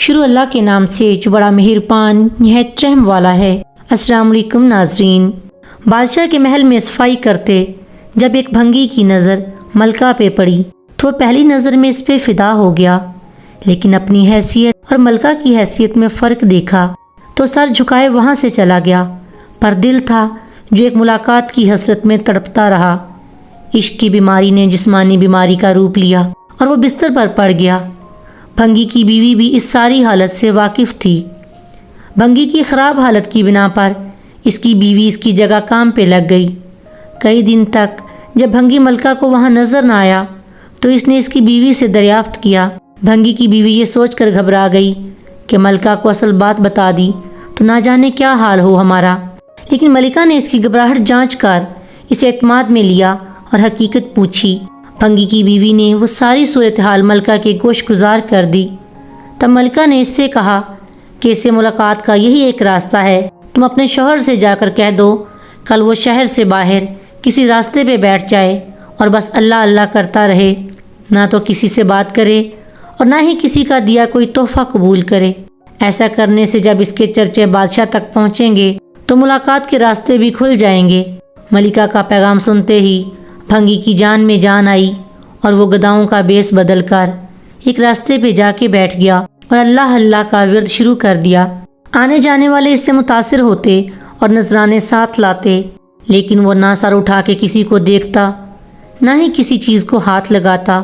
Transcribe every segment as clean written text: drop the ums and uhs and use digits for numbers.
شروع اللہ کے نام سے جو بڑا مہربان نہایت رحم والا ہے۔ السلام علیکم ناظرین۔ بادشاہ کے محل میں صفائی کرتے جب ایک بھنگی کی نظر ملکہ پہ پڑی تو پہلی نظر میں اس پہ فدا ہو گیا، لیکن اپنی حیثیت اور ملکہ کی حیثیت میں فرق دیکھا تو سر جھکائے وہاں سے چلا گیا، پر دل تھا جو ایک ملاقات کی حسرت میں تڑپتا رہا۔ عشق کی بیماری نے جسمانی بیماری کا روپ لیا اور وہ بستر پر پڑ گیا۔ بھنگی کی بیوی بھی اس ساری حالت سے واقف تھی۔ بھنگی کی خراب حالت کی بنا پر اس کی بیوی اس کی جگہ کام پہ لگ گئی۔ کئی دن تک جب بھنگی ملکہ کو وہاں نظر نہ آیا تو اس نے اس کی بیوی سے دریافت کیا۔ بھنگی کی بیوی یہ سوچ کر گھبرا گئی کہ ملکہ کو اصل بات بتا دی تو نہ جانے کیا حال ہو ہمارا، لیکن ملکہ نے اس کی گھبراہٹ جانچ کر اسے اعتماد میں لیا اور حقیقت پوچھی۔ بھنگی کی بیوی نے وہ ساری صورتحال ملکہ کے گوش گزار کر دی۔ تب ملکہ نے اس سے کہا کہ اسے ملاقات کا یہی ایک راستہ ہے، تم اپنے شوہر سے جا کر کہہ دو کل وہ شہر سے باہر کسی راستے پہ بیٹھ جائے اور بس اللہ اللہ کرتا رہے، نہ تو کسی سے بات کرے اور نہ ہی کسی کا دیا کوئی تحفہ قبول کرے۔ ایسا کرنے سے جب اس کے چرچے بادشاہ تک پہنچیں گے تو ملاقات کے راستے بھی کھل جائیں گے۔ ملکہ کا پیغام سنتے ہی بھنگی کی جان میں جان آئی اور وہ گداؤں کا بیس بدل کر ایک راستے پہ جا کے بیٹھ گیا اور اللہ اللہ کا ورد شروع کر دیا۔ آنے جانے والے اس سے متاثر ہوتے اور نذرانے ساتھ لاتے، لیکن وہ نہ سر اٹھا کے کسی کو دیکھتا نہ ہی کسی چیز کو ہاتھ لگاتا۔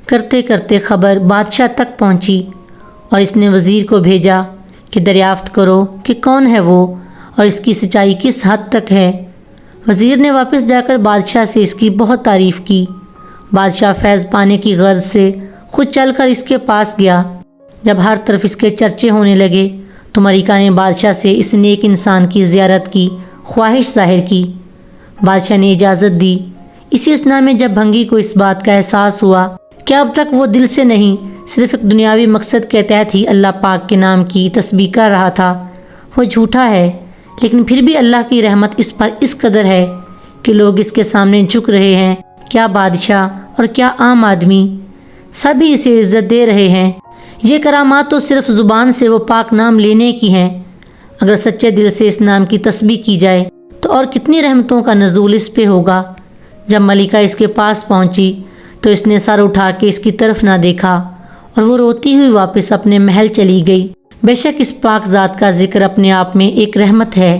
کرتے کرتے خبر بادشاہ تک پہنچی اور اس نے وزیر کو بھیجا کہ دریافت کرو کہ کون ہے وہ اور اس کی سچائی کس حد تک ہے۔ وزیر نے واپس جا کر بادشاہ سے اس کی بہت تعریف کی۔ بادشاہ فیض پانے کی غرض سے خود چل کر اس کے پاس گیا۔ جب ہر طرف اس کے چرچے ہونے لگے تو ملکہ نے بادشاہ سے اس نیک انسان کی زیارت کی خواہش ظاہر کی۔ بادشاہ نے اجازت دی۔ اسی اثناء میں جب بھنگی کو اس بات کا احساس ہوا کہ اب تک وہ دل سے نہیں صرف ایک دنیاوی مقصد کے تحت ہی اللہ پاک کے نام کی تسبیح کر رہا تھا، وہ جھوٹا ہے، لیکن پھر بھی اللہ کی رحمت اس پر اس قدر ہے کہ لوگ اس کے سامنے جھک رہے ہیں، کیا بادشاہ اور کیا عام آدمی، سبھی اسے عزت دے رہے ہیں۔ یہ کرامات تو صرف زبان سے وہ پاک نام لینے کی ہیں، اگر سچے دل سے اس نام کی تسبیح کی جائے تو اور کتنی رحمتوں کا نزول اس پہ ہوگا۔ جب ملکہ اس کے پاس پہنچی تو اس نے سر اٹھا کے اس کی طرف نہ دیکھا اور وہ روتی ہوئی واپس اپنے محل چلی گئی۔ بے شک اس پاک ذات کا ذکر اپنے آپ میں ایک رحمت ہے۔